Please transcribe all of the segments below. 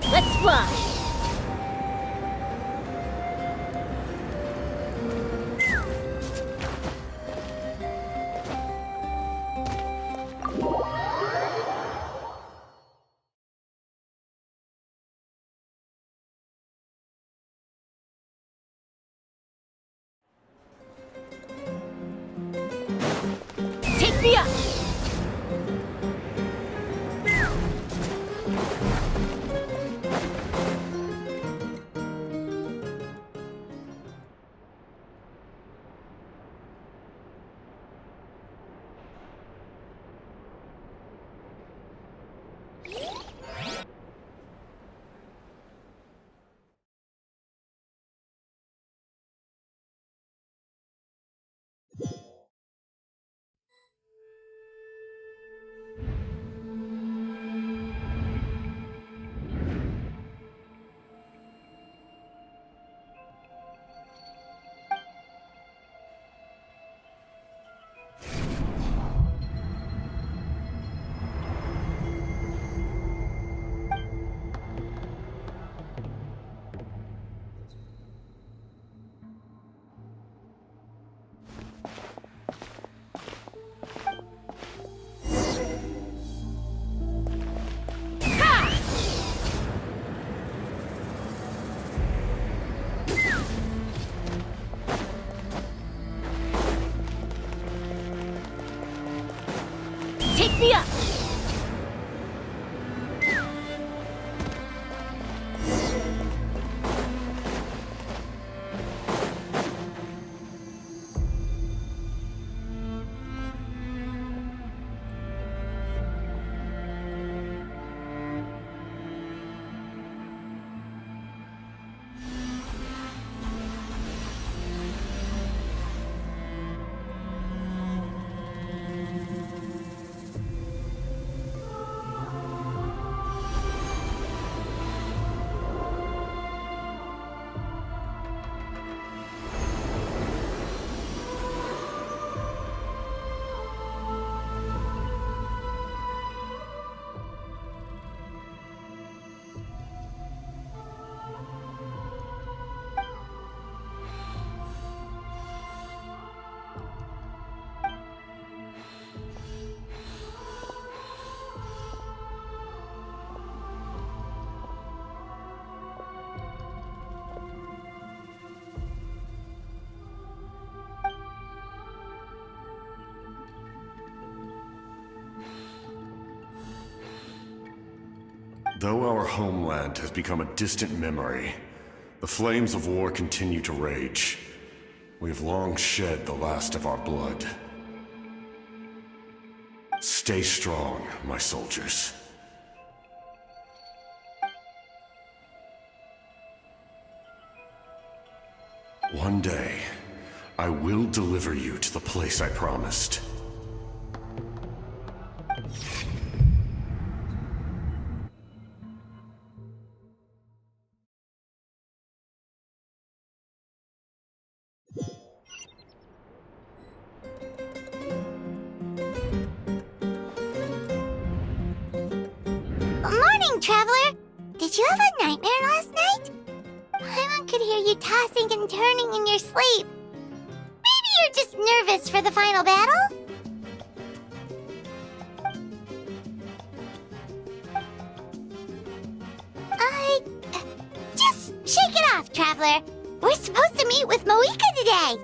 Let's fly! Take me up! Take me up! Though our homeland has become a distant memory, the flames of war continue to rage. We have long shed the last of our blood. Stay strong, my soldiers. One day, I will deliver you to the place I promised. Morning, Traveler! Did you have a nightmare last night? Paimon could hear you tossing and turning in your sleep. Maybe you're just nervous for the final battle? Just shake it off, Traveler. We're supposed to meet with Moika today.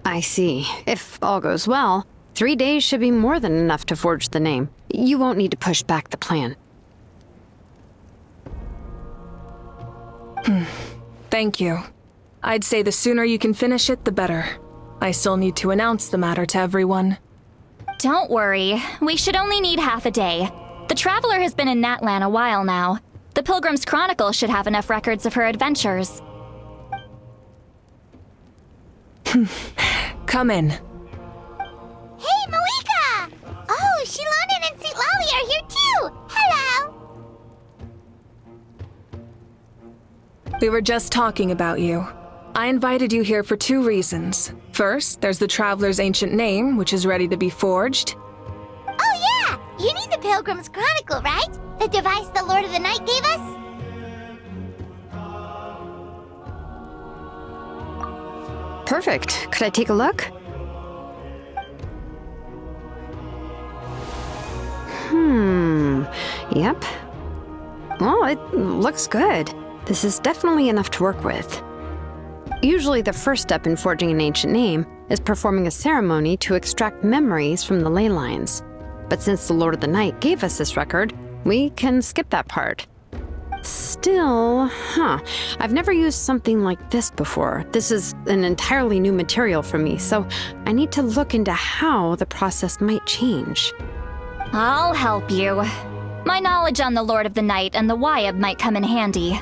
I see. If all goes well, 3 days should be more than enough to forge the name. You won't need to push back the plan. Thank you. I'd say the sooner you can finish it, the better. I still need to announce the matter to everyone. Don't worry. We should only need half a day. The Traveler has been in Natlan a while now. The Pilgrim's Chronicle should have enough records of her adventures. Come in. Hey, Moika! Oh, Shilonen and St. Lolly are here too! Hello! We were just talking about you. I invited you here for 2 reasons. First, there's the Traveler's ancient name, which is ready to be forged. Oh yeah! You need the Pilgrim's Chronicle, right? The device the Lord of the Night gave us? Perfect. Could I take a look? Yep. Well, it looks good. This is definitely enough to work with. Usually the first step in forging an ancient name is performing a ceremony to extract memories from the ley lines. But since the Lord of the Night gave us this record, we can skip that part. Still, I've never used something like this before. This is an entirely new material for me, so I need to look into how the process might change. I'll help you. My knowledge on the Lord of the Night and the Wyab might come in handy.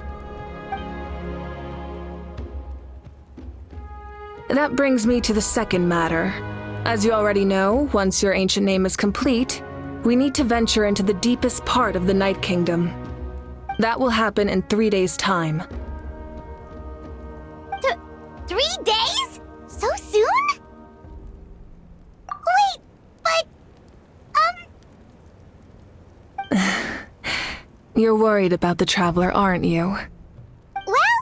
That brings me to the second matter. As you already know, once your ancient name is complete, we need to venture into the deepest part of the Night Kingdom. That will happen in 3 days' time. 3 days? So soon? Wait, but... You're worried about the Traveler, aren't you? Well,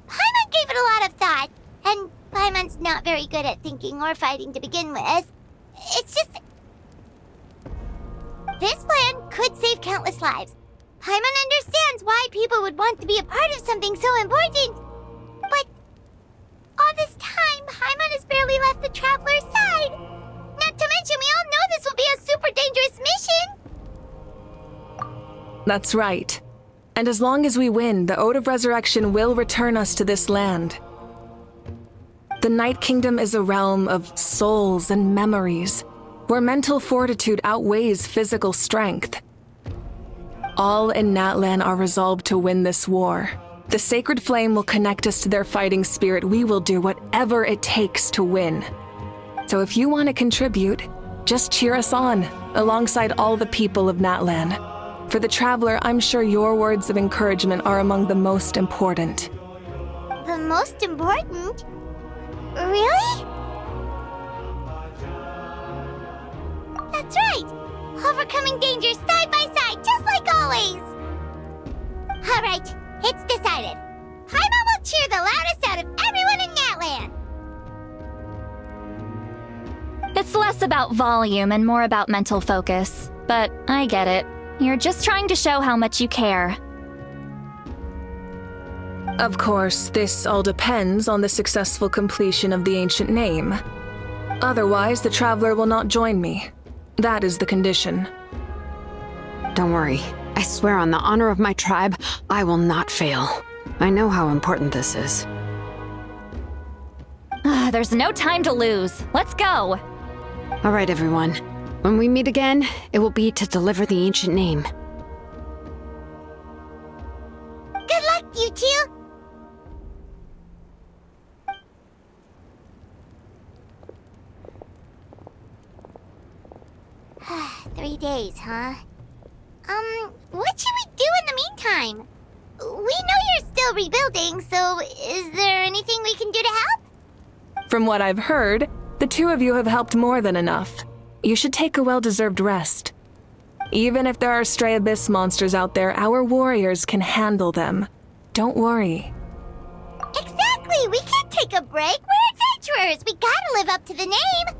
Paimon gave it a lot of thought, and Paimon's not very good at thinking or fighting to begin with. It's just... This plan could save countless lives. Paimon understands why people would want to be a part of something so important. But all this time, Paimon has barely left the Traveler's side. Not to mention, we all know this will be a super dangerous mission. That's right. And as long as we win, the Ode of Resurrection will return us to this land. The Night Kingdom is a realm of souls and memories, where mental fortitude outweighs physical strength. All in Natlan are resolved to win this war. The sacred flame will connect us to their fighting spirit. We will do whatever it takes to win. So if you want to contribute, just cheer us on, alongside all the people of Natlan. For the Traveler, I'm sure your words of encouragement are among the most important. The most important? Really? That's right! Overcoming dangers side by side, just like always! Alright, it's decided. Paimon will cheer the loudest out of everyone in Natlan! It's less about volume and more about mental focus. But I get it. You're just trying to show how much you care. Of course, this all depends on the successful completion of the ancient name. Otherwise, the Traveler will not join me. That is the condition. Don't worry. I swear on the honor of my tribe, I will not fail. I know how important this is. There's no time to lose. Let's go. All right, everyone. When we meet again, it will be to deliver the ancient name. Good luck, you two! 3 days, huh? What should we do in the meantime? We know you're still rebuilding, so is there anything we can do to help? From what I've heard, the 2 of you have helped more than enough. You should take a well-deserved rest. Even if there are stray abyss monsters out there, our warriors can handle them. Don't worry. Exactly! We can't take a break! We're adventurers! We gotta live up to the name!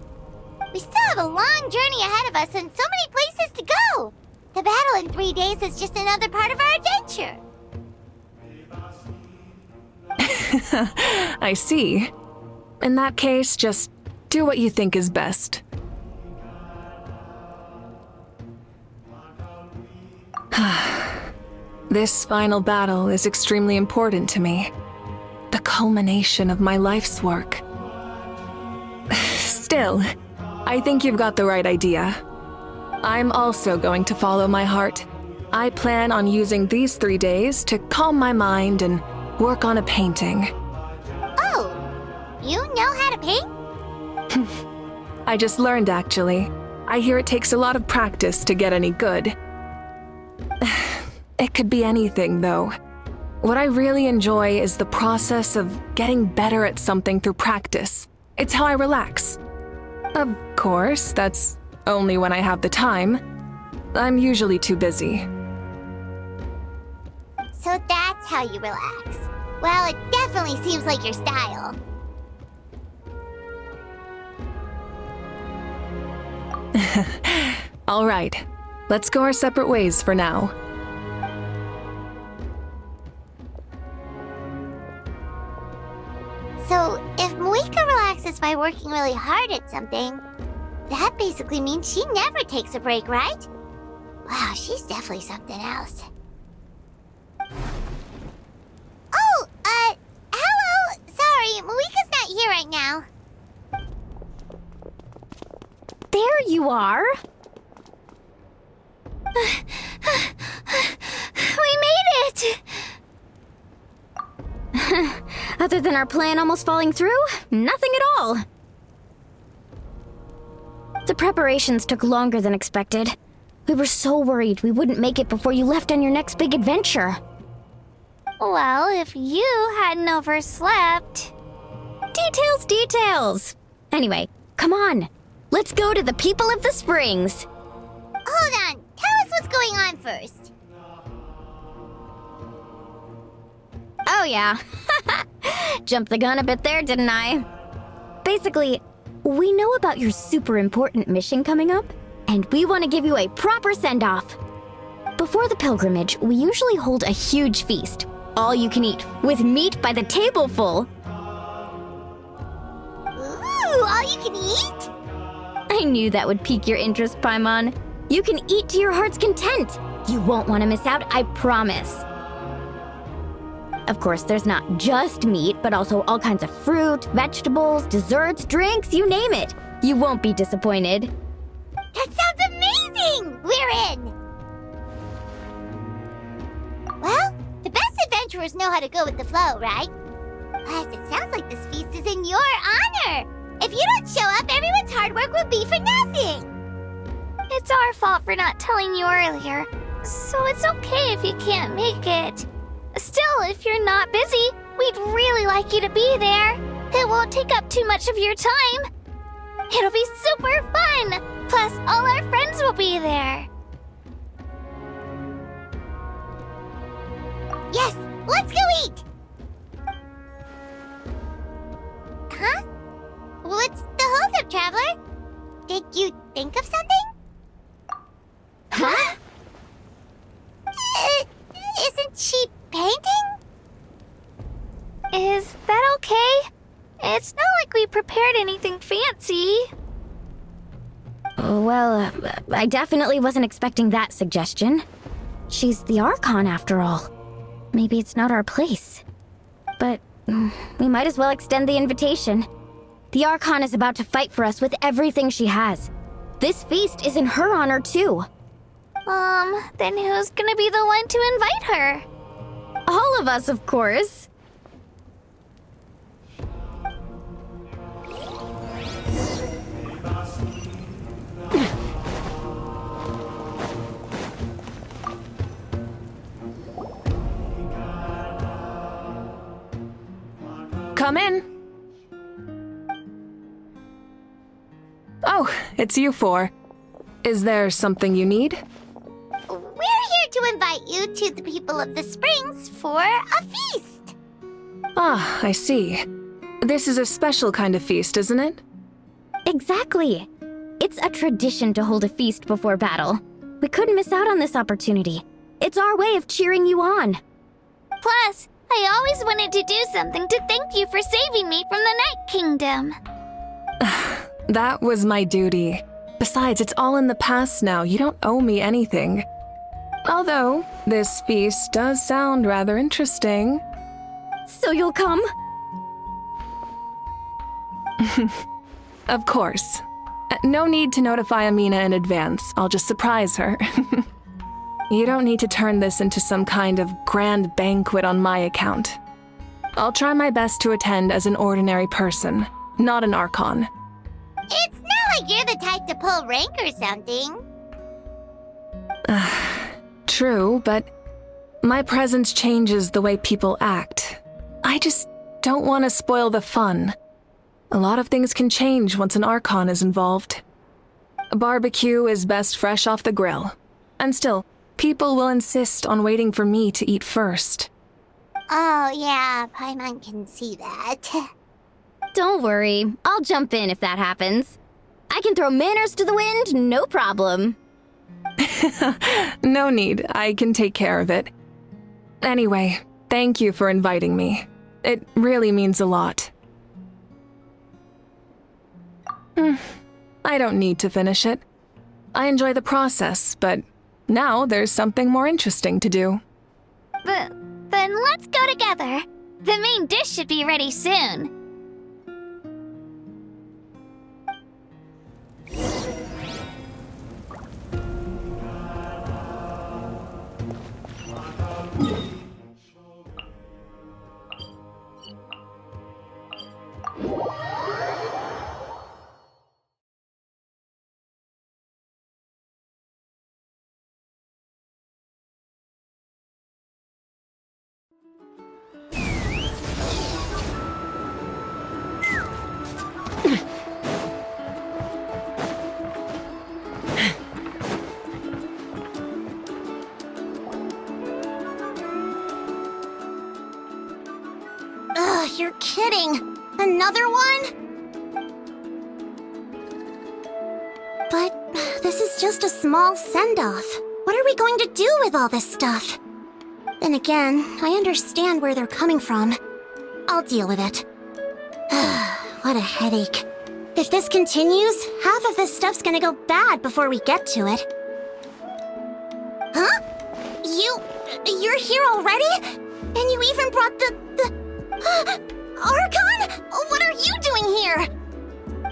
We still have a long journey ahead of us and so many places to go! The battle in 3 days is just another part of our adventure! I see. In that case, just do what you think is best. This final battle is extremely important to me. The culmination of my life's work. Still, I think you've got the right idea. I'm also going to follow my heart. I plan on using these 3 days to calm my mind and work on a painting. Oh! You know how to paint? I just learned, actually. I hear it takes a lot of practice to get any good. It could be anything, though. What I really enjoy is the process of getting better at something through practice. It's how I relax. Of course, that's only when I have the time. I'm usually too busy. So that's how you relax. Well, it definitely seems like your style. All right, let's go our separate ways for now. So, if Moika relaxes by working really hard at something, that basically means she never takes a break, right? Wow, she's definitely something else. Oh, hello! Sorry, Moika's not here right now. There you are. We made it! Other than our plan almost falling through, nothing at all. The preparations took longer than expected. We were so worried we wouldn't make it before you left on your next big adventure. Well, if you hadn't overslept... Details! Anyway, come on. Let's go to the People of the Springs. Hold on, tell us what's going on first. Oh yeah. Jumped the gun a bit there, didn't I? Basically, we know about your super important mission coming up, and we want to give you a proper send-off. Before the pilgrimage, we usually hold a huge feast, all you can eat, with meat by the tableful. Ooh, all you can eat? I knew that would pique your interest, Paimon. You can eat to your heart's content. You won't want to miss out, I promise. Of course, there's not just meat, but also all kinds of fruit, vegetables, desserts, drinks, you name it. You won't be disappointed. That sounds amazing! We're in! Well, the best adventurers know how to go with the flow, right? Plus, it sounds like this feast is in your honor! If you don't show up, everyone's hard work will be for nothing! It's our fault for not telling you earlier, so it's okay if you can't make it. Still, if you're not busy, we'd really like you to be there. It won't take up too much of your time. It'll be super fun! Plus, all our friends will be there. Yes, let's go eat! Huh? What's the holdup, Traveler? Did you think of something? Huh? Isn't she painting? Is that okay? It's not like we prepared anything fancy. Well, I definitely wasn't expecting that suggestion. She's the Archon, after all. Maybe it's not our place. But we might as well extend the invitation. The Archon is about to fight for us with everything she has. This feast is in her honor, too. Then who's gonna be the one to invite her? All of us, of course. Come in. Oh, it's you four. Is there something you need? We're here to invite you to the people of the Springs for a feast. Ah, I see. This is a special kind of feast, isn't it? Exactly. It's a tradition to hold a feast before battle. We couldn't miss out on this opportunity. It's our way of cheering you on. Plus, I always wanted to do something to thank you for saving me from the Night Kingdom. That was my duty. Besides, it's all in the past now. You don't owe me anything. Although, this feast does sound rather interesting. So you'll come? Of course. No need to notify Amina in advance. I'll just surprise her. You don't need to turn this into some kind of grand banquet on my account. I'll try my best to attend as an ordinary person, not an Archon. It's not like you're the type to pull rank or something. True, but my presence changes the way people act. I just don't want to spoil the fun. A lot of things can change once an Archon is involved. A barbecue is best fresh off the grill. And still, people will insist on waiting for me to eat first. Oh, yeah, Paimon can see that. Don't worry. I'll jump in if that happens. I can throw manners to the wind, no problem. No need. I can take care of it. Anyway, thank you for inviting me. It really means a lot. I don't need to finish it. I enjoy the process, but now there's something more interesting to do. Then let's go together. The main dish should be ready soon. Ugh, you're kidding. Another one? But this is just a small send-off. What are we going to do with all this stuff? Then again, I understand where they're coming from. I'll deal with it. What a headache. If this continues, half of this stuff's gonna go bad before we get to it. Huh? You're here already? And you even brought the Archon? What are you doing here?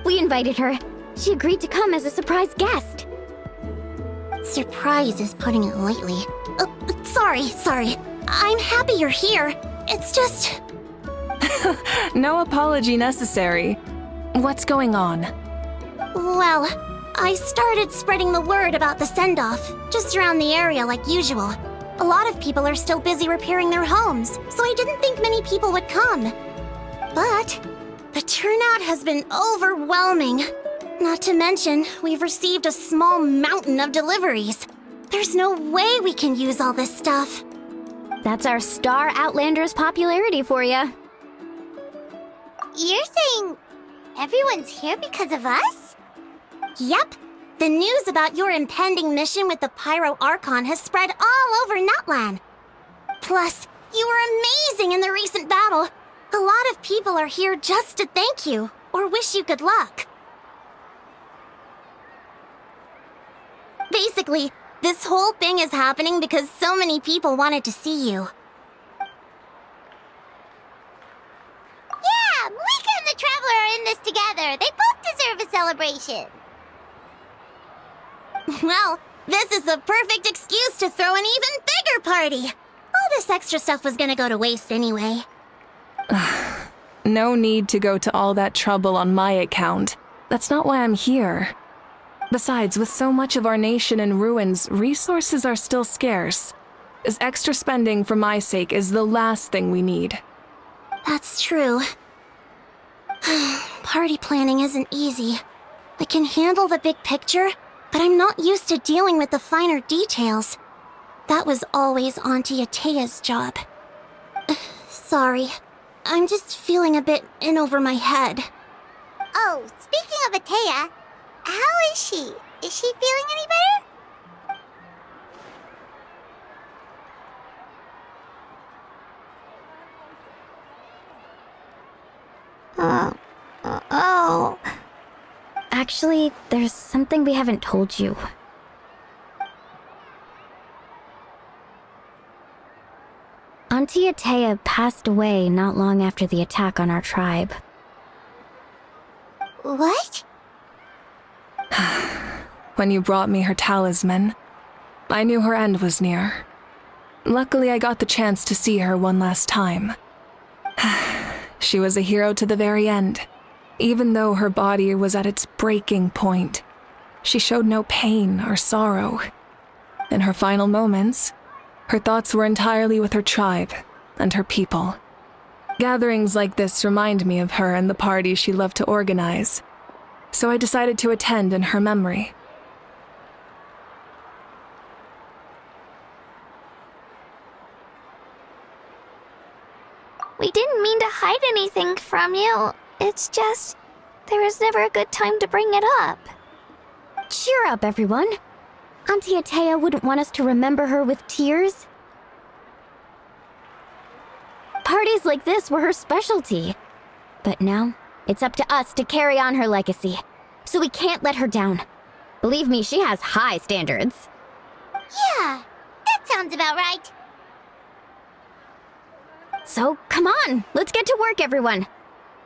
We invited her. She agreed to come as a surprise guest. Surprise is putting it lightly. Sorry. I'm happy you're here. It's just... No apology necessary. What's going on? Well, I started spreading the word about the send-off, just around the area like usual. A lot of people are still busy repairing their homes, so I didn't think many people would come. But the turnout has been overwhelming. Not to mention, we've received a small mountain of deliveries. There's no way we can use all this stuff. That's our Star Outlander's popularity for you. You're saying everyone's here because of us? Yep. The news about your impending mission with the Pyro Archon has spread all over Natlan. Plus, you were amazing in the recent battle. A lot of people are here just to thank you, or wish you good luck. Basically, this whole thing is happening because so many people wanted to see you. Yeah, Malika and the Traveler are in this together. They both deserve a celebration. Well, this is the perfect excuse to throw an even bigger party. All this extra stuff was gonna go to waste anyway. No need to go to all that trouble on my account. That's not why I'm here. Besides, with so much of our nation in ruins, resources are still scarce. This extra spending for my sake is the last thing we need. That's true. Party planning isn't easy. I can handle the big picture, but I'm not used to dealing with the finer details. That was always Auntie Atea's job. Sorry. I'm just feeling a bit in over my head. Oh, speaking of Atea, how is she? Is she feeling any better? Oh. Actually, there's something we haven't told you. Auntie Atea passed away not long after the attack on our tribe. What? When you brought me her talisman, I knew her end was near. Luckily, I got the chance to see her one last time. She was a hero to the very end. Even though her body was at its breaking point, she showed no pain or sorrow. In her final moments, her thoughts were entirely with her tribe and her people. Gatherings like this remind me of her and the parties she loved to organize, so I decided to attend in her memory. We didn't mean to hide anything from you. It's just, there was never a good time to bring it up. Cheer up, everyone. Auntie Atea wouldn't want us to remember her with tears. Parties like this were her specialty. But now, it's up to us to carry on her legacy. So we can't let her down. Believe me, she has high standards. Yeah, that sounds about right. So, come on, let's get to work, everyone.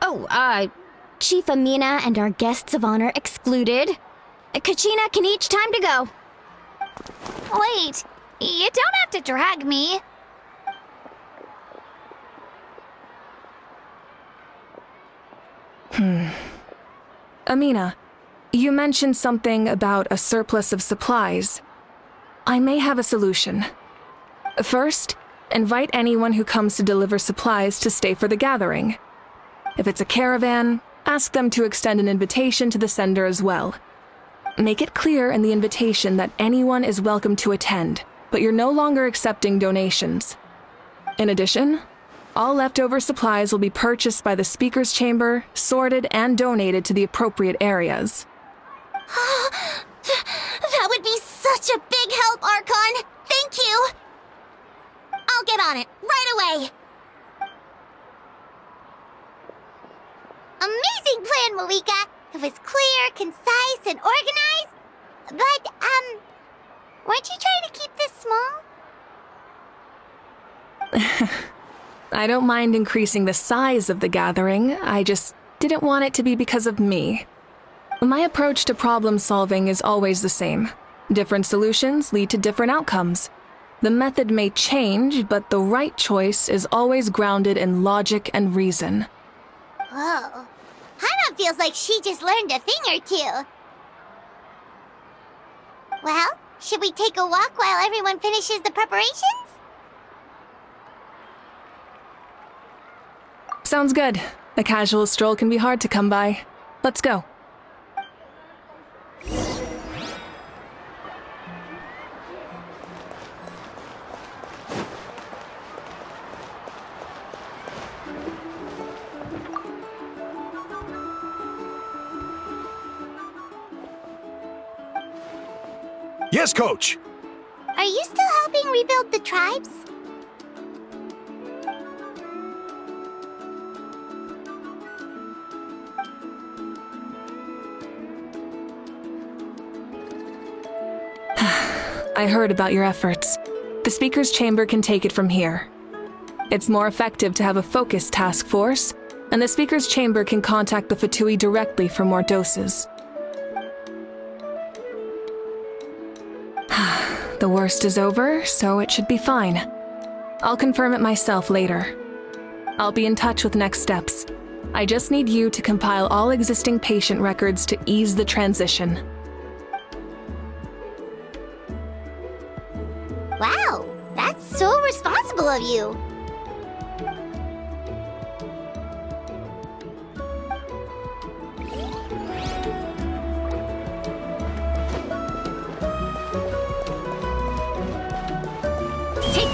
Oh, Chief Amina and our guests of honor excluded. Kachina can each time to go. Wait, you don't have to drag me. Amina, you mentioned something about a surplus of supplies. I may have a solution. First, invite anyone who comes to deliver supplies to stay for the gathering. If it's a caravan, ask them to extend an invitation to the sender as well. Make it clear in the invitation that anyone is welcome to attend, but you're no longer accepting donations. In addition, all leftover supplies will be purchased by the speaker's chamber, sorted, and donated to the appropriate areas. That would be such a big help, Archon. Thank you. I'll get on it right away. Amazing plan, Malika. It was clear, concise, and organized. But, weren't you trying to keep this small? I don't mind increasing the size of the gathering, I just didn't want it to be because of me. My approach to problem solving is always the same. Different solutions lead to different outcomes. The method may change, but the right choice is always grounded in logic and reason. Whoa. Hana feels like she just learned a thing or two. Well, should we take a walk while everyone finishes the preparations? Sounds good. A casual stroll can be hard to come by. Let's go. Yes, Coach. Are you still helping rebuild the tribes? I heard about your efforts. The speaker's chamber can take it from here. It's more effective to have a focused task force, and the speaker's chamber can contact the Fatui directly for more doses. The worst is over, so it should be fine. I'll confirm it myself later. I'll be in touch with next steps. I just need you to compile all existing patient records to ease the transition. Wow, that's so responsible of you.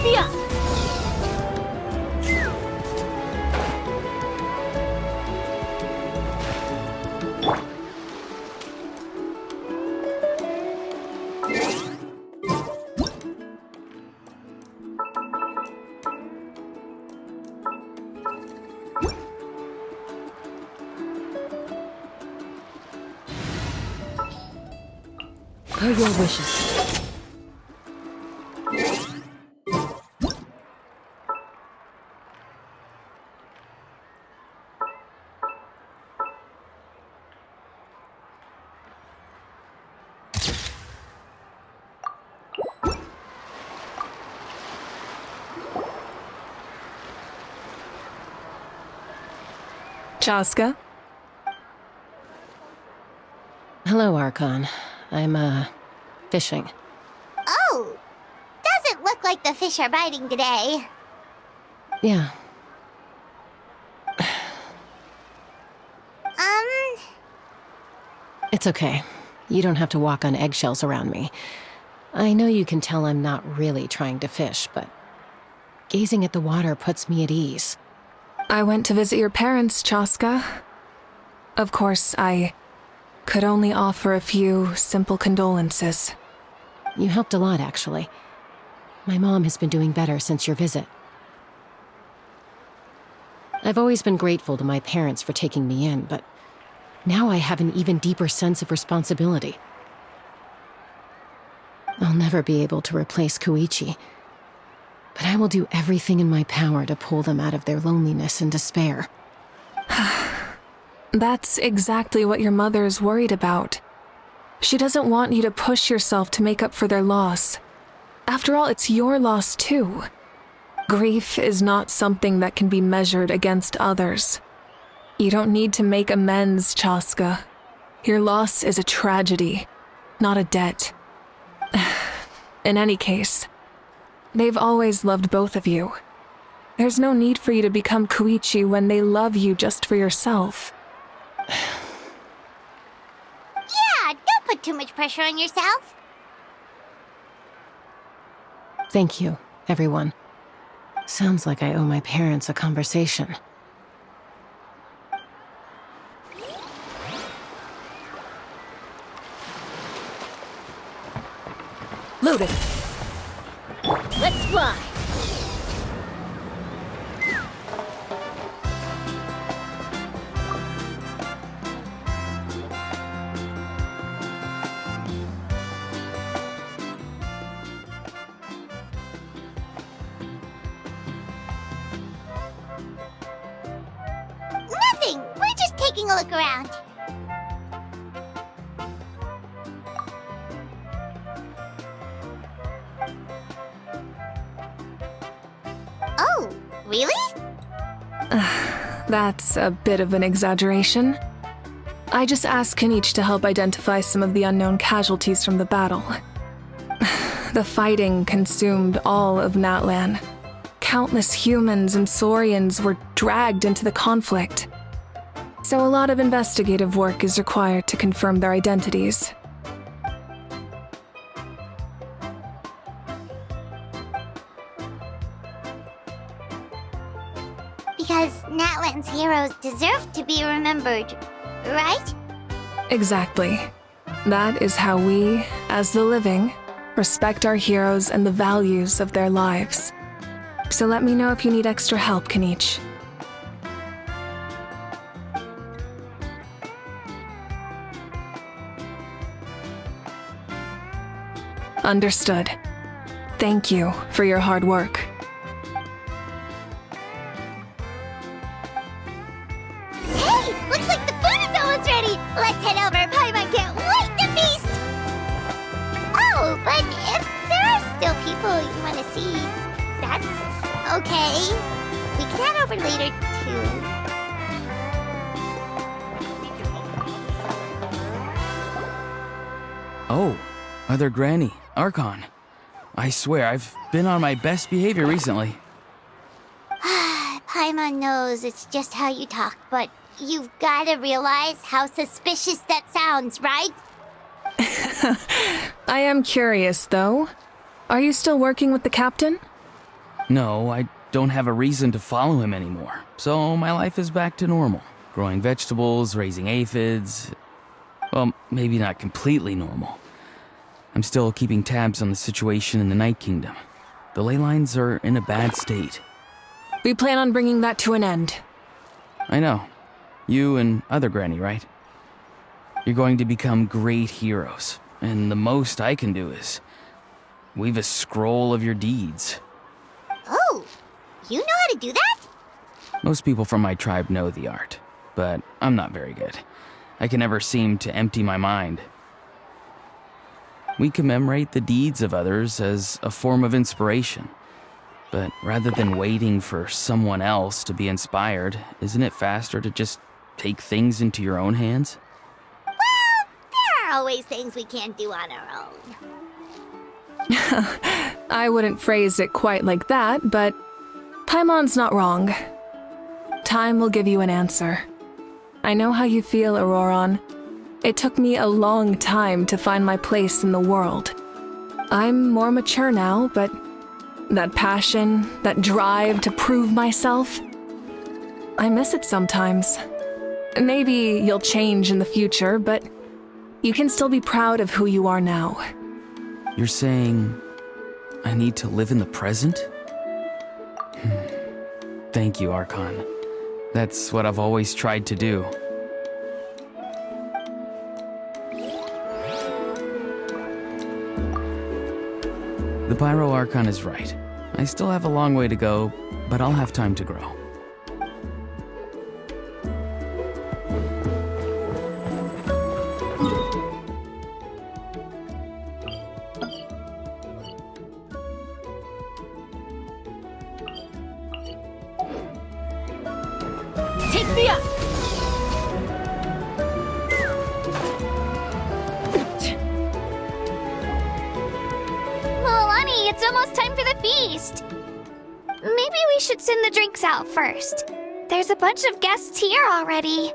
me up! Per your wishes. Chaska? Hello, Archon. I'm, fishing. Oh! Doesn't look like the fish are biting today. Yeah. It's okay. You don't have to walk on eggshells around me. I know you can tell I'm not really trying to fish, but gazing at the water puts me at ease. I went to visit your parents, Chaska. Of course, I could only offer a few simple condolences. You helped a lot, actually. My mom has been doing better since your visit. I've always been grateful to my parents for taking me in, but now I have an even deeper sense of responsibility. I'll never be able to replace Koichi, but I will do everything in my power to pull them out of their loneliness and despair. That's exactly what your mother is worried about. She doesn't want you to push yourself to make up for their loss. After all, it's your loss too. Grief is not something that can be measured against others. You don't need to make amends, Chaska. Your loss is a tragedy, not a debt. In any case, they've always loved both of you. There's no need for you to become Koichi when they love you just for yourself. Yeah, don't put too much pressure on yourself. Thank you, everyone. Sounds like I owe my parents a conversation. Loaded. Let's fly. Nothing. We're just taking a look around. Oh, really? That's a bit of an exaggeration. I just asked Kenichi to help identify some of the unknown casualties from the battle. The fighting consumed all of Natlan. Countless humans and Saurians were dragged into the conflict. So a lot of investigative work is required to confirm their identities. Because Natlan's heroes deserve to be remembered, right? Exactly. That is how we, as the living, respect our heroes and the values of their lives. So let me know if you need extra help, Kenichi. Understood. Thank you for your hard work. Hey, looks like the food is almost ready. Let's head over. Paimon can't wait to feast. Oh, but if there are still people you want to see, that's okay. We can head over later too. Oh, Mother Granny, Archon. I swear, I've been on my best behavior recently. Paimon knows it's just how you talk, but you've got to realize how suspicious that sounds, right? I am curious, though. Are you still working with the captain? No, I don't have a reason to follow him anymore. So my life is back to normal. Growing vegetables, raising aphids. Well, maybe not completely normal. I'm still keeping tabs on the situation in the Night Kingdom. The ley lines are in a bad state. We plan on bringing that to an end. I know. You and other Granny, right? You're going to become great heroes. And the most I can do is weave a scroll of your deeds. Oh, you know how to do that? Most people from my tribe know the art, but I'm not very good. I can never seem to empty my mind. We commemorate the deeds of others as a form of inspiration. But rather than waiting for someone else to be inspired, isn't it faster to just take things into your own hands? Well, there are always things we can't do on our own. I wouldn't phrase it quite like that, but Paimon's not wrong. Time will give you an answer. I know how you feel, Auroron. It took me a long time to find my place in the world. I'm more mature now, but that passion, that drive to prove myself, I miss it sometimes. Maybe you'll change in the future, but you can still be proud of who you are now. You're saying I need to live in the present? Thank you, Archon. That's what I've always tried to do. The Pyro Archon is right. I still have a long way to go, but I'll have time to grow. Take me up! Milani, it's almost time for the feast. Maybe we should send the drinks out first. There's a bunch of guests here already.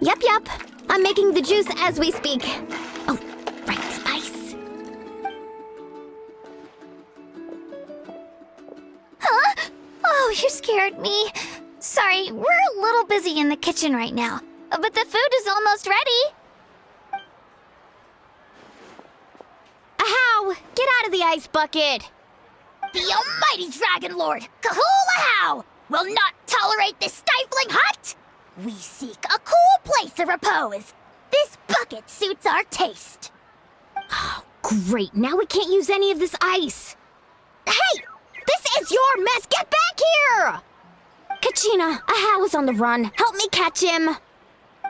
Yup. I'm making the juice as we speak. Oh, right, ice. Huh? Oh, you scared me. Sorry, we're a little busy in the kitchen right now, but the food is almost ready. Ahow! Get out of the ice bucket! The almighty Dragon Lord, Kahula will not tolerate this stifling hut. We seek a cool place of repose. This bucket suits our taste. Great, now we can't use any of this ice. Hey! This is your mess! Get back here! Kachina, Ahow is on the run. Help me catch him.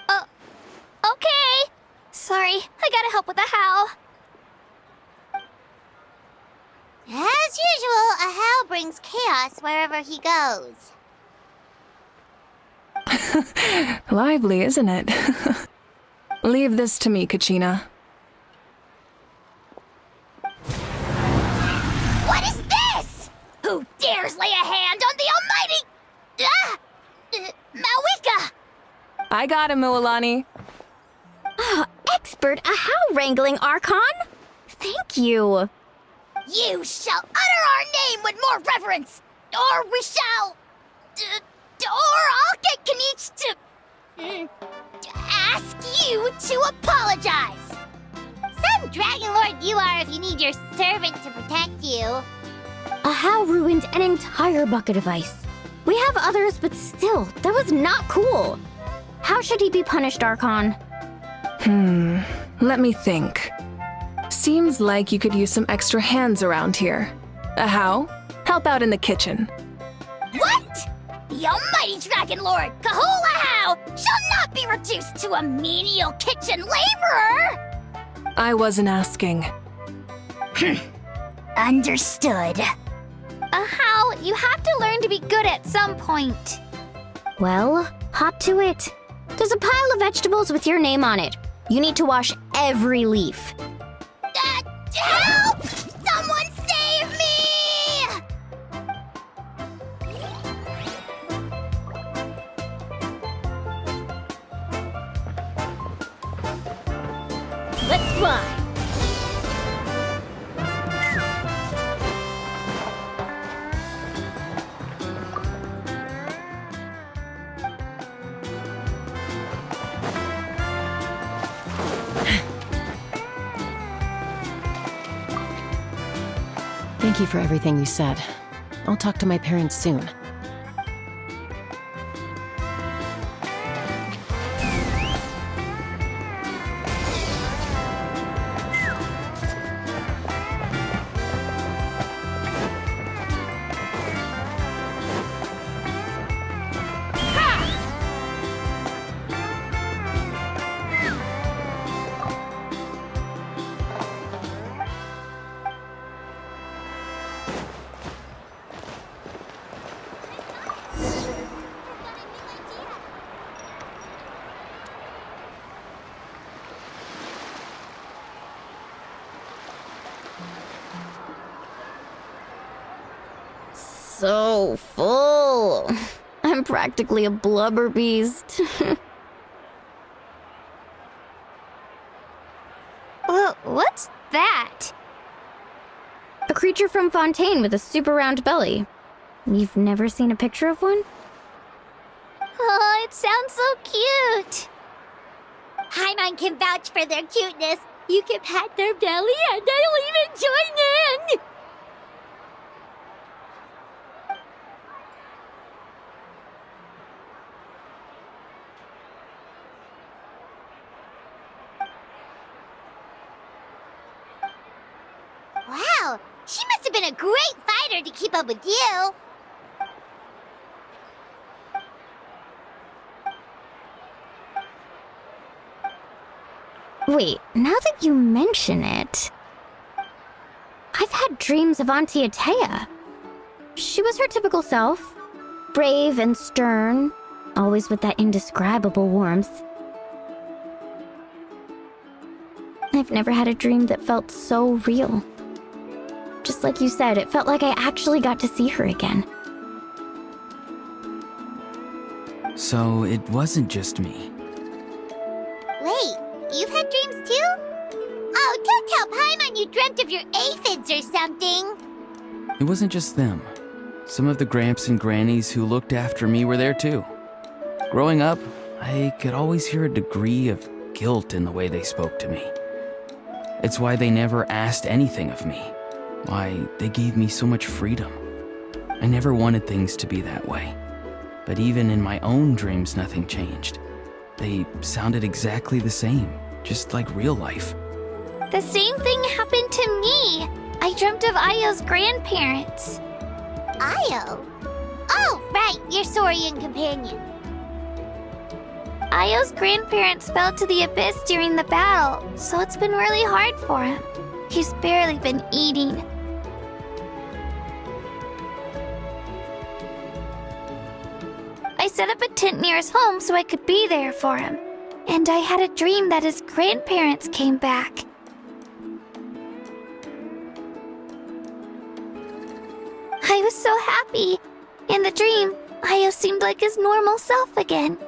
Okay. Sorry, I gotta help with the how. As usual, Ahow brings chaos wherever he goes. Lively, isn't it? Leave this to me, Kachina. What is this? Who dares lay a hand on the almighty... Mawika! I got him, Mualani. Expert Ahow wrangling, Archon. Thank you. You shall utter our name with more reverence, or we shall... or I'll get Kanich to ask you to apologize. Some Dragon Lord you are if you need your servant to protect you. Ahow ruined an entire bucket of ice. We have others, but still, that was not cool. How should he be punished, Archon? Let me think. Seems like you could use some extra hands around here. How? Help out in the kitchen. What? The almighty Dragon Lord, Kahula shall not be reduced to a menial kitchen laborer! I wasn't asking. Understood. How? You have to learn to be good at some point. Well, hop to it. There's a pile of vegetables with your name on it. You need to wash every leaf. Help! Someone save me! Let's fly. Thank you for everything you said. I'll talk to my parents soon. So full. I'm practically a blubber beast. What's that? A creature from Fontaine with a super round belly. You've never seen a picture of one? Oh, it sounds so cute. Paimon can vouch for their cuteness. You can pat their belly and I'll even join in. Wow, she must have been a great fighter to keep up with you. Wait, now that you mention it, I've had dreams of Auntie Atea. She was her typical self, brave and stern, always with that indescribable warmth. I've never had a dream that felt so real. Just like you said, it felt like I actually got to see her again. So it wasn't just me. Wait, you've had dreams too? Oh, don't tell Paimon you dreamt of your aphids or something. It wasn't just them. Some of the Gramps and Grannies who looked after me were there too. Growing up, I could always hear a degree of guilt in the way they spoke to me. It's why they never asked anything of me. Why they gave me so much freedom. I never wanted things to be that way. But even in my own dreams, nothing changed. They sounded exactly the same, just like real life. The same thing happened to me. I dreamt of Io's grandparents. Io? Oh, right, your Saurian companion. Io's grandparents fell to the abyss during the battle, so it's been really hard for him. He's barely been eating. I set up a tent near his home so I could be there for him. And I had a dream that his grandparents came back. I was so happy. In the dream, Io seemed like his normal self again.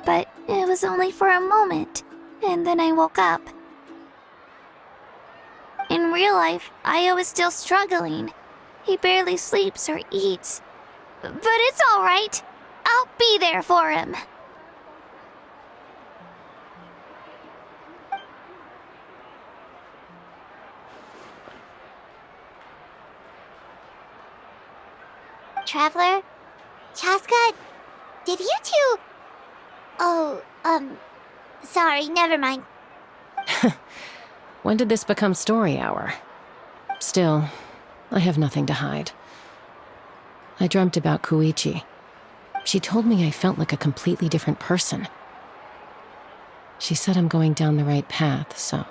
But it was only for a moment, and then I woke up. In real life, Io is still struggling. He barely sleeps or eats. But it's all right. I'll be there for him. Traveler? Chaska? Did you two... Oh, sorry, never mind. When did this become story hour? Still, I have nothing to hide. I dreamt about Koichi. She told me I felt like a completely different person. She said I'm going down the right path, so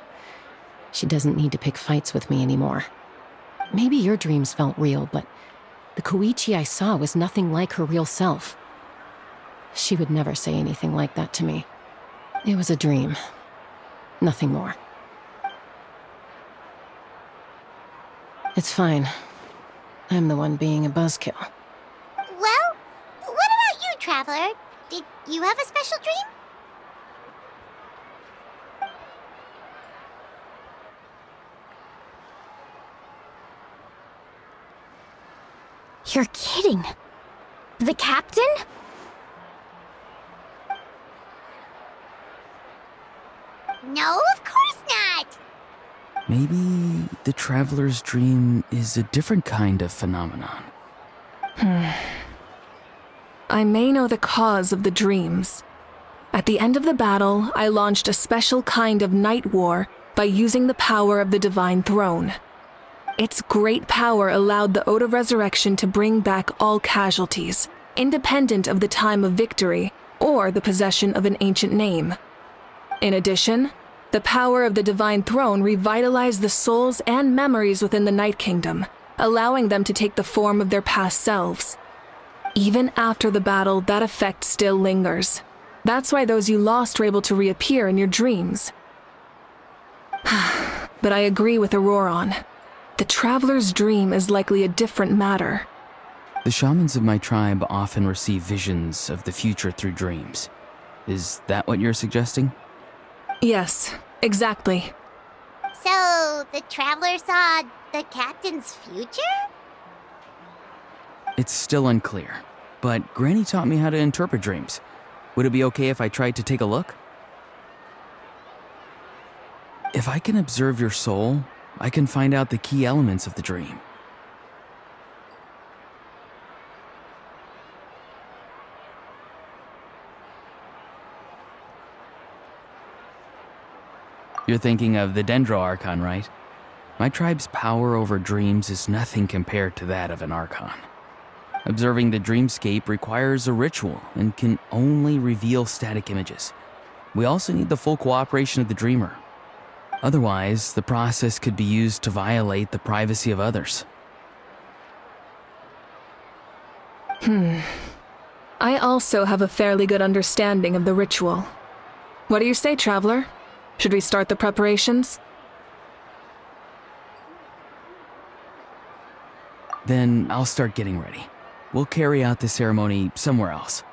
she doesn't need to pick fights with me anymore. Maybe your dreams felt real, but the Koichi I saw was nothing like her real self. She would never say anything like that to me. It was a dream. Nothing more. It's fine. I'm the one being a buzzkill. Well, what about you, Traveler? Did you have a special dream? You're kidding. The captain? No, of course not! Maybe the traveler's dream is a different kind of phenomenon. I may know the cause of the dreams. At the end of the battle, I launched a special kind of night war by using the power of the Divine Throne. Its great power allowed the Ode of Resurrection to bring back all casualties, independent of the time of victory or the possession of an ancient name. In addition, the power of the Divine Throne revitalized the souls and memories within the Night Kingdom, allowing them to take the form of their past selves. Even after the battle, that effect still lingers. That's why those you lost were able to reappear in your dreams. But I agree with Auroron. The traveler's dream is likely a different matter. The shamans of my tribe often receive visions of the future through dreams. Is that what you're suggesting? Yes, exactly. So, the traveler saw the captain's future? It's still unclear, but Granny taught me how to interpret dreams. Would it be okay if I tried to take a look? If I can observe your soul, I can find out the key elements of the dream. You're thinking of the Dendro Archon, right? My tribe's power over dreams is nothing compared to that of an Archon. Observing the dreamscape requires a ritual and can only reveal static images. We also need the full cooperation of the dreamer. Otherwise, the process could be used to violate the privacy of others. I also have a fairly good understanding of the ritual. What do you say, traveler? Should we start the preparations? Then I'll start getting ready. We'll carry out the ceremony somewhere else.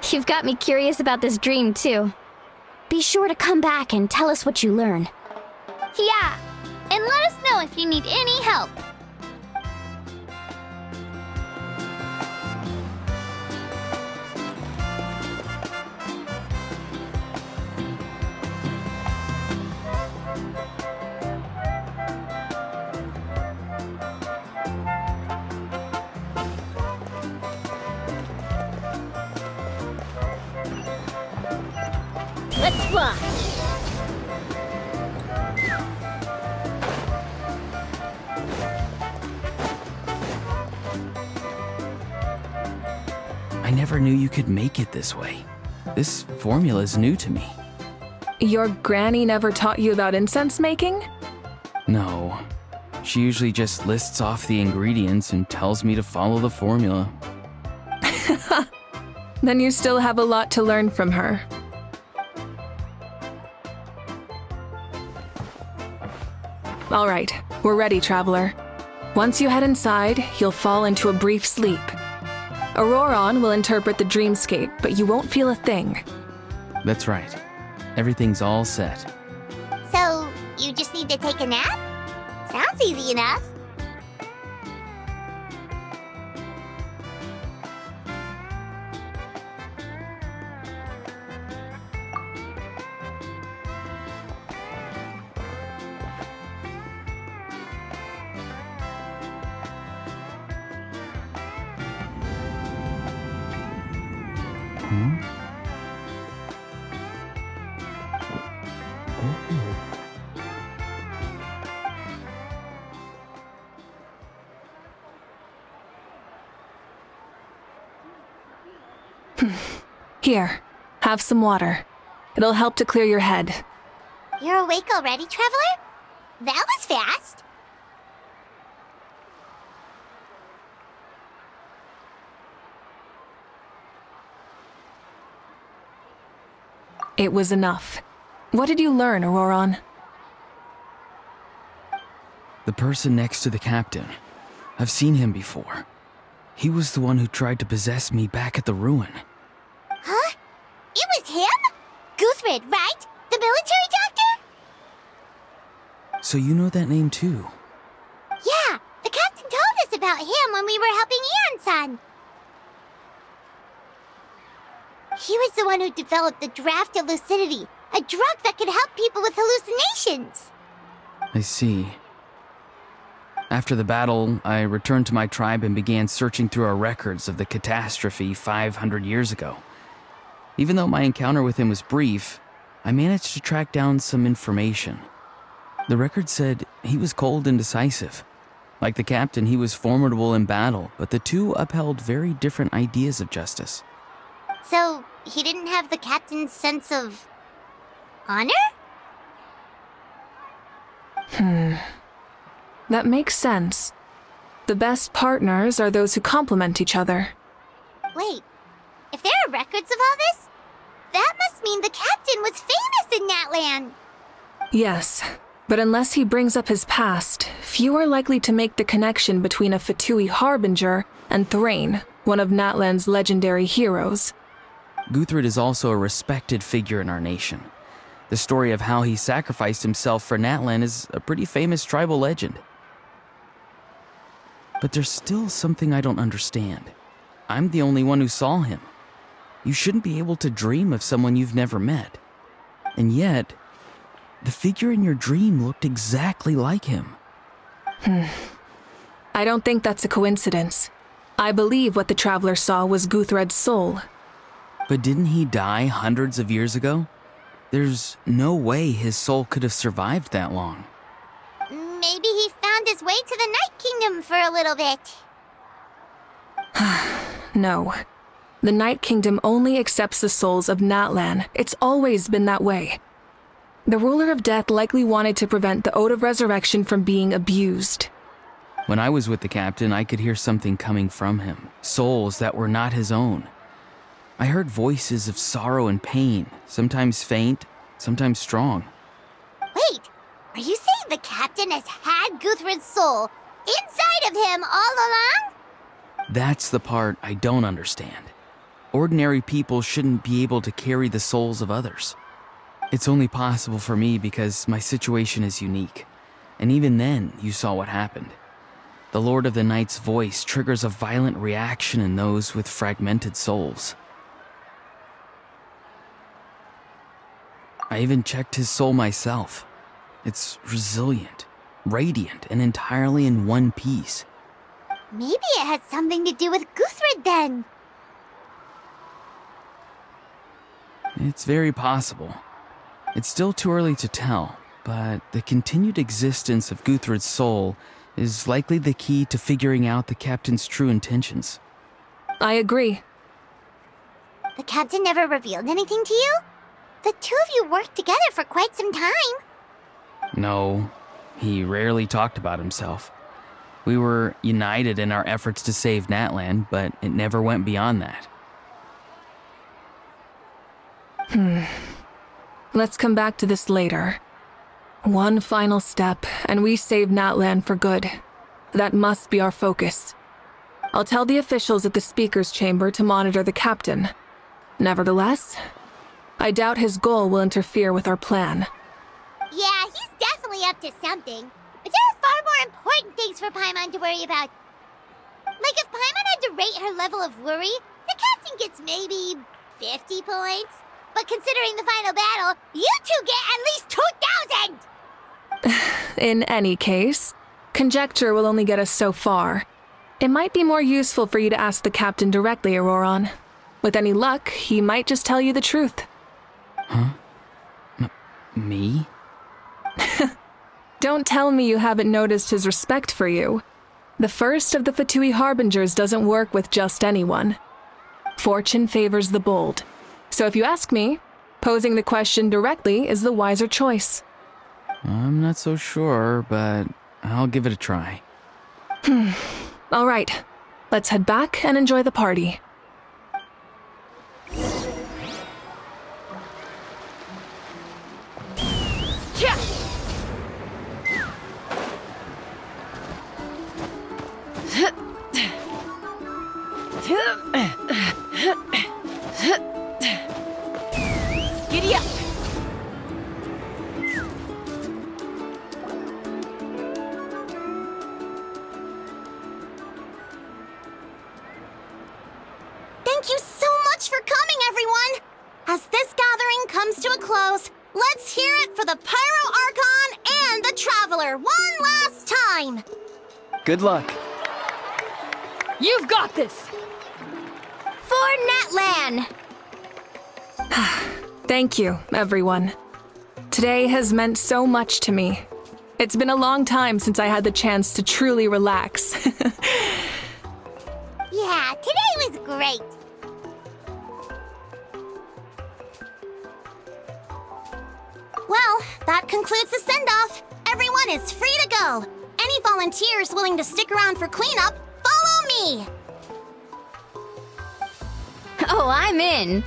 You've got me curious about this dream, too. Be sure to come back and tell us what you learn. Yeah, and let us know if you need any help. Let's fly! I never knew you could make it this way. This formula is new to me. Your granny never taught you about incense making? No. She usually just lists off the ingredients and tells me to follow the formula. Then you still have a lot to learn from her. All right, we're ready, traveler. Once you head inside, you'll fall into a brief sleep. Auroron will interpret the dreamscape, but you won't feel a thing. That's right. Everything's all set. So, you just need to take a nap? Sounds easy enough. Here, have some water. It'll help to clear your head. You're awake already, traveler? That was fast. It was enough. What did you learn, Auroron? The person next to the captain. I've seen him before. He was the one who tried to possess me back at the ruin. Huh? It was him? Guthrid, right? The military doctor? So you know that name too? Yeah, the captain told us about about him when we were helping Ian-san. He was the one who developed the draft of lucidity, a drug that could help people with hallucinations. I see. After the battle, I returned to my tribe and began searching through our records of the catastrophe 500 years ago. Even though my encounter with him was brief, I managed to track down some information. The record said he was cold and decisive. Like the captain, he was formidable in battle, but the two upheld very different ideas of justice. So, he didn't have the captain's sense of honor? That makes sense. The best partners are those who complement each other. Wait, if there are records of all this, that must mean the captain was famous in Natlan. Yes, but unless he brings up his past, few are likely to make the connection between a Fatui harbinger and Thrain, one of Natlan's legendary heroes. Guthred is also a respected figure in our nation. The story of how he sacrificed himself for Natlan is a pretty famous tribal legend. But there's still something I don't understand. I'm the only one who saw him. You shouldn't be able to dream of someone you've never met. And yet, the figure in your dream looked exactly like him. I don't think that's a coincidence. I believe what the traveler saw was Guthred's soul. But didn't he die hundreds of years ago? There's no way his soul could have survived that long. Maybe he found his way to the Night Kingdom for a little bit. No. The Night Kingdom only accepts the souls of Natlan. It's always been that way. The ruler of death likely wanted to prevent the Ode of Resurrection from being abused. When I was with the captain, I could hear something coming from him, souls that were not his own. I heard voices of sorrow and pain, sometimes faint, sometimes strong. Wait, are you saying the captain has had Guthred's soul inside of him all along? That's the part I don't understand. Ordinary people shouldn't be able to carry the souls of others. It's only possible for me because my situation is unique. And even then, you saw what happened. The Lord of the Night's voice triggers a violent reaction in those with fragmented souls. I even checked his soul myself. It's resilient, radiant, and entirely in one piece. Maybe it has something to do with Guthred then. It's very possible. It's still too early to tell, but the continued existence of Guthred's soul is likely the key to figuring out the captain's true intentions. I agree. The captain never revealed anything to you? The two of you worked together for quite some time. No, he rarely talked about himself. We were united in our efforts to save Natlan, but it never went beyond that. Let's come back to this later. One final step, and we save Natlan for good. That must be our focus. I'll tell the officials at the speaker's chamber to monitor the captain. Nevertheless, I doubt his goal will interfere with our plan. Yeah, he's definitely up to something. But there are far more important things for Paimon to worry about. Like if Paimon had to rate her level of worry, the captain gets maybe 50 points. But considering the final battle, you two get at least 2,000! In any case, conjecture will only get us so far. It might be more useful for you to ask the captain directly, Auroron. With any luck, he might just tell you the truth. Huh? Me? Don't tell me you haven't noticed his respect for you. The first of the Fatui Harbingers doesn't work with just anyone. Fortune favors the bold. So if you ask me, posing the question directly is the wiser choice. I'm not so sure, but I'll give it a try. All right, let's head back and enjoy the party. Giddy up! everyone! As this gathering comes to a close, let's hear it for the Pyro Archon and the Traveler one last time! Good luck. You've got this! For Natlan! Thank you, everyone. Today has meant so much to me. It's been a long time since I had the chance to truly relax. Yeah, today was great. Well, that concludes the send-off. Everyone is free to go. Any volunteers willing to stick around for cleanup, follow me! Oh, I'm in!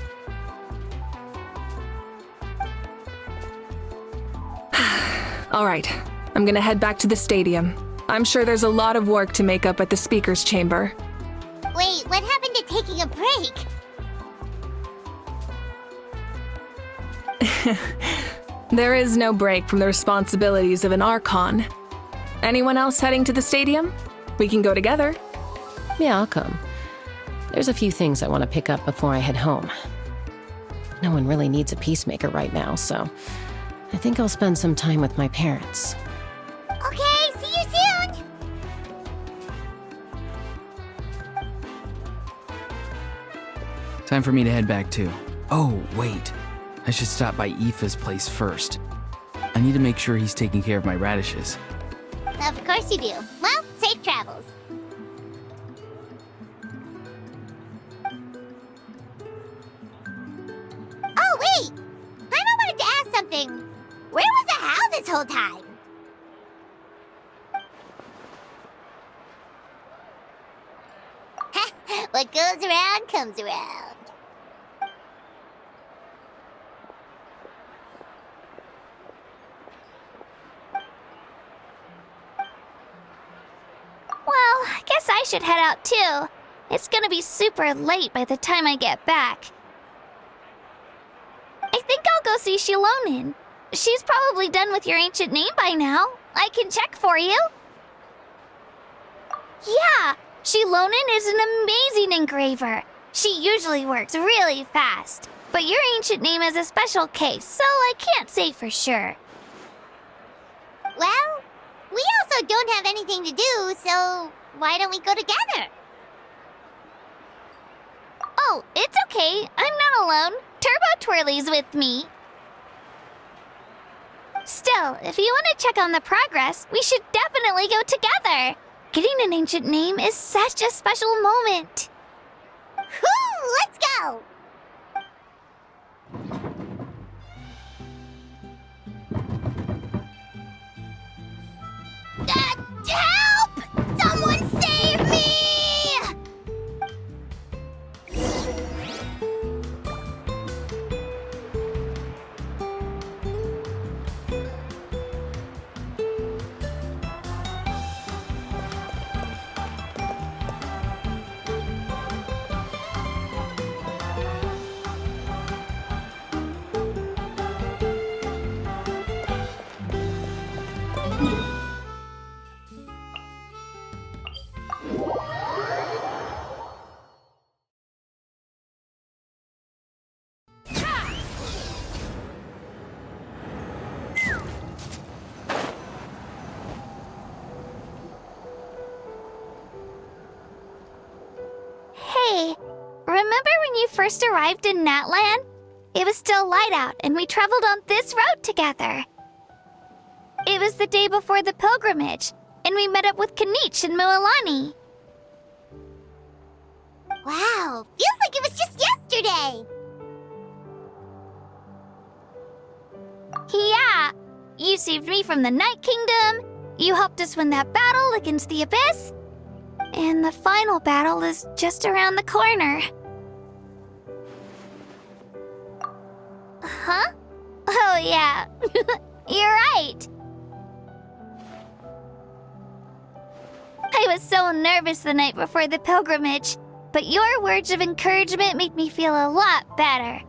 All right, I'm gonna head back to the stadium. I'm sure there's a lot of work to make up at the speaker's chamber. Wait, what happened to taking a break? There is no break from the responsibilities of an Archon. Anyone else heading to the stadium? We can go together. Yeah, I'll come. There's a few things I want to pick up before I head home. No one really needs a peacemaker right now, so I think I'll spend some time with my parents. Okay, see you soon! Time for me to head back too. Oh, wait. I should stop by Aoife's place first. I need to make sure he's taking care of my radishes. Of course you do. Well, safe travels. Oh, wait! I wanted to ask something. Where was the How this whole time? What goes around comes around. Well, I guess I should head out too. It's gonna be super late by the time I get back. I think I'll go see Shilonin. She's probably done with your ancient name by now. I can check for you. Yeah, Shilonin is an amazing engraver. She usually works really fast. But your ancient name is a special case, so I can't say for sure. Well, we also don't have anything to do, so why don't we go together? Oh, it's okay. I'm not alone. Turbo Twirly's with me. Still, if you want to check on the progress, we should definitely go together. Getting an ancient name is such a special moment. Whoo! Let's go! Help! Someone save me! Hey, remember when you first arrived in Natlan? It was still light out, and we traveled on this road together. It was the day before the pilgrimage, and we met up with Kanich and Mualani. Wow, feels like it was just yesterday! Yeah, you saved me from the Night Kingdom, you helped us win that battle against the Abyss, and the final battle is just around the corner. Huh? Oh yeah, you're right. I was so nervous the night before the pilgrimage, but your words of encouragement made me feel a lot better.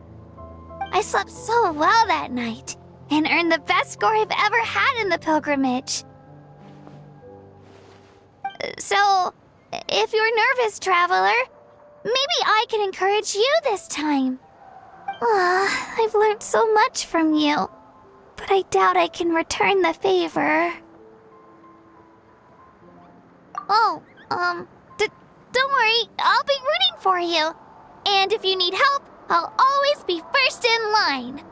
I slept so well that night, and earned the best score I've ever had in the pilgrimage. So, if you're nervous, traveler, maybe I can encourage you this time. I've learned so much from you, but I doubt I can return the favor. Oh, don't worry, I'll be rooting for you. And if you need help, I'll always be first in line.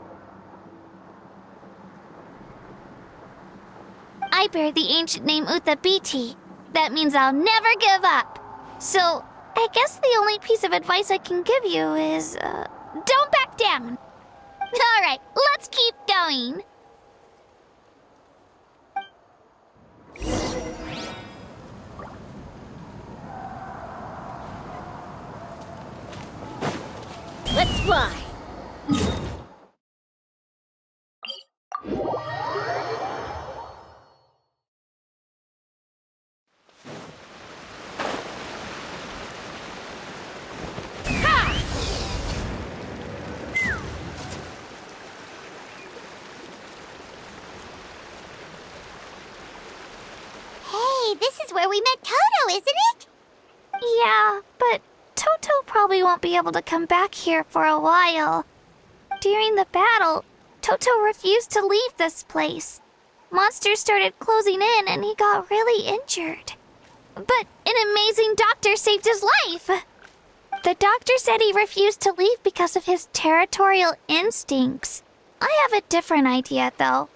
I bear the ancient name Utabiti. That means I'll never give up. So, I guess the only piece of advice I can give you is, don't back down. Alright, let's keep going. Let's fly! Hey, this is where we met Toto, isn't it? Yeah, but Toto probably won't be able to come back here for a while. During the battle, Toto refused to leave this place. Monsters started closing in and he got really injured. But an amazing doctor saved his life. The doctor said he refused to leave because of his territorial instincts. I have a different idea, though.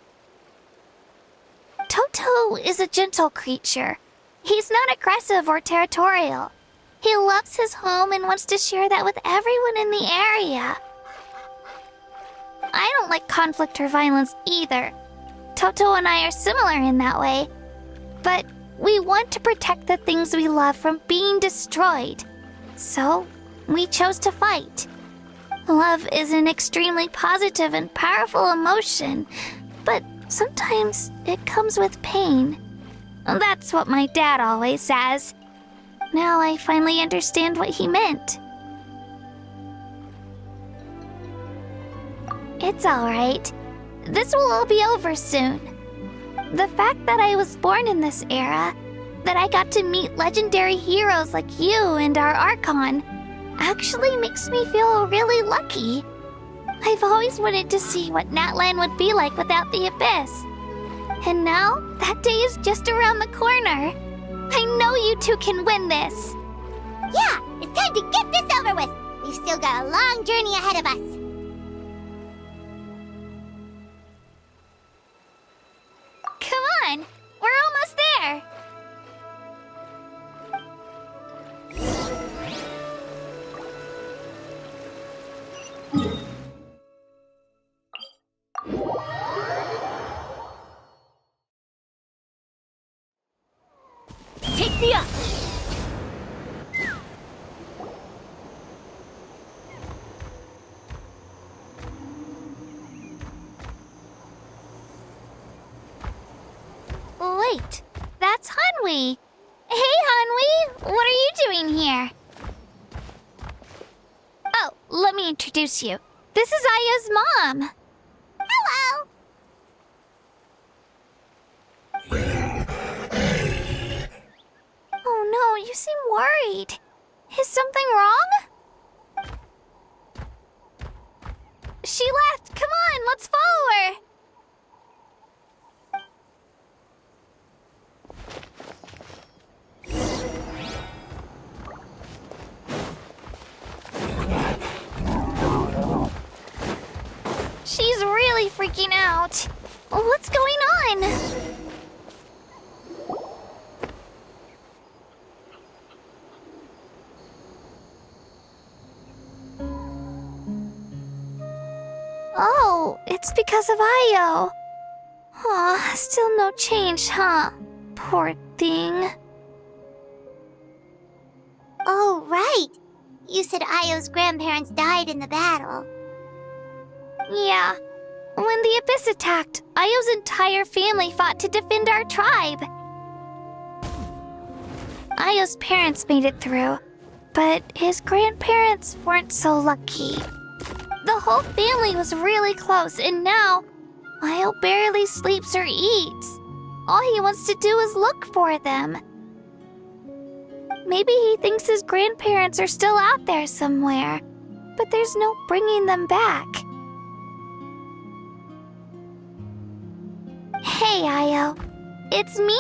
Toto is a gentle creature. He's not aggressive or territorial. He loves his home and wants to share that with everyone in the area. I don't like conflict or violence either. Toto and I are similar in that way. But we want to protect the things we love from being destroyed. So, we chose to fight. Love is an extremely positive and powerful emotion, but sometimes it comes with pain. That's what my dad always says. Now I finally understand what he meant. It's alright. This will all be over soon. The fact that I was born in this era, that I got to meet legendary heroes like you and our Archon, actually makes me feel really lucky. I've always wanted to see what Natlan would be like without the Abyss. And now, that day is just around the corner. I know you two can win this. Yeah, it's time to get this over with. We've still got a long journey ahead of us. Come on, we're almost there. Take me up! Wait, that's Hanwi. Hey, Hanwi, what are you doing here? Oh, let me introduce you. This is Aya's mom. Hello! Oh no, you seem worried. Is something wrong? She left. Come on, let's follow her. She's really freaking out. What's going on? Oh, it's because of Io. Aw, still no change, huh? Poor thing. Oh, right. You said Io's grandparents died in the battle. Yeah. When the Abyss attacked, Io's entire family fought to defend our tribe. Io's parents made it through, but his grandparents weren't so lucky. The whole family was really close, and now Io barely sleeps or eats. All he wants to do is look for them. Maybe he thinks his grandparents are still out there somewhere. but there's no bringing them back. Hey, Io. It's me.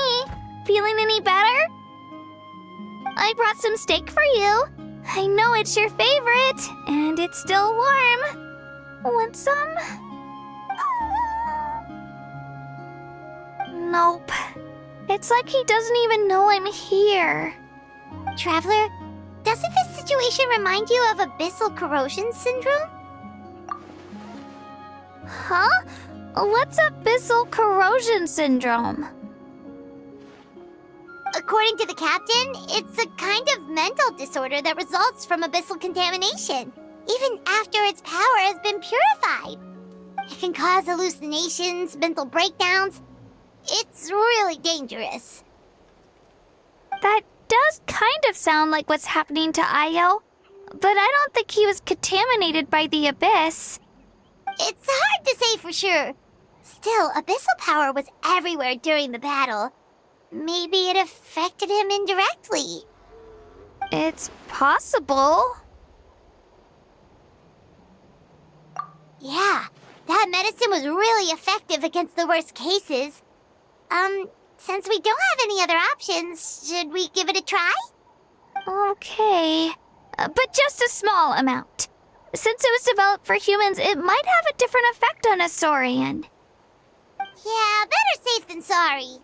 Feeling any better? I brought some steak for you. I know it's your favorite, and it's still warm. Want some? Nope. It's like he doesn't even know I'm here. Traveler, doesn't this situation remind you of abyssal corrosion syndrome? Huh? What's abyssal corrosion syndrome? According to the captain, it's a kind of mental disorder that results from abyssal contamination, even after its power has been purified. It can cause hallucinations, mental breakdowns. It's really dangerous. That does kind of sound like what's happening to Io, but I don't think he was contaminated by the abyss. It's hard to say for sure. Still, abyssal power was everywhere during the battle. Maybe it affected him indirectly. It's possible. Yeah, that medicine was really effective against the worst cases. Since we don't have any other options, should we give it a try? Okay, but just a small amount. Since it was developed for humans, it might have a different effect on a Saurian. Yeah, better safe than sorry.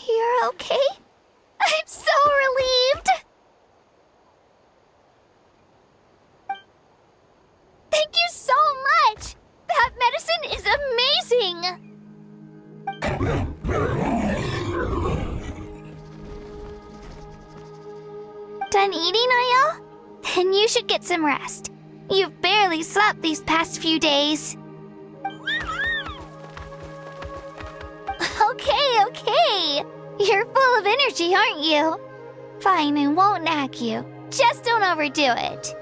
You're okay? I'm so relieved! Thank you so much! That medicine is amazing! Done eating, Io? Then you should get some rest. You've barely slept these past few days. Okay. You're full of energy, aren't you? Fine, I won't nag you. Just don't overdo it.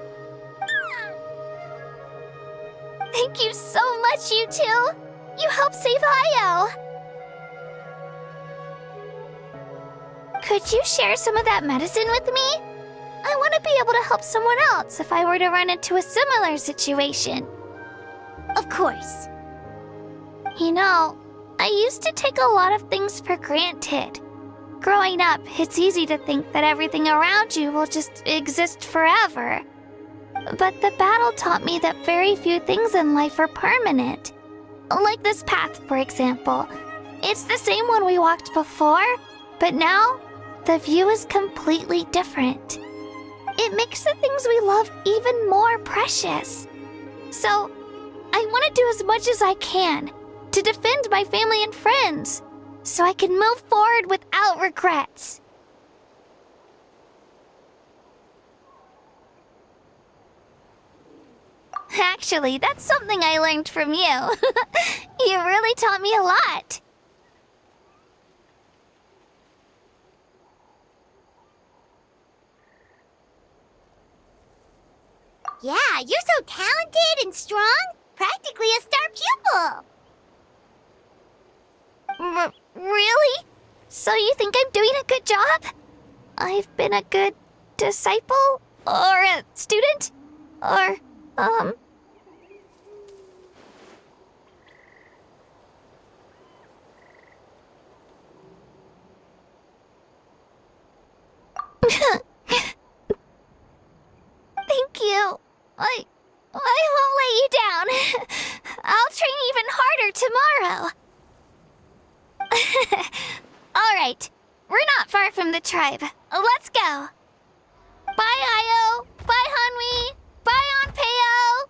Thank you so much, you two. You helped save Io. Could you share some of that medicine with me? I want to be able to help someone else if I were to run into a similar situation. Of course. You know, I used to take a lot of things for granted. Growing up, it's easy to think that everything around you will just exist forever. But the battle taught me that very few things in life are permanent. Like this path, for example. It's the same one we walked before, but now the view is completely different. It makes the things we love even more precious. So, I want to do as much as I can to defend my family and friends, so I can move forward without regrets. Actually, that's something I learned from you. You really taught me a lot. Yeah, you're so talented and strong. Practically a star pupil. Really? So you think I'm doing a good job? I've been a good disciple? Or a student? Or, Thank you. I won't let you down. I'll train even harder tomorrow. All right. We're not far from the tribe. Let's go. Bye, Io. Bye, Hanwi. Bye, Onpeo.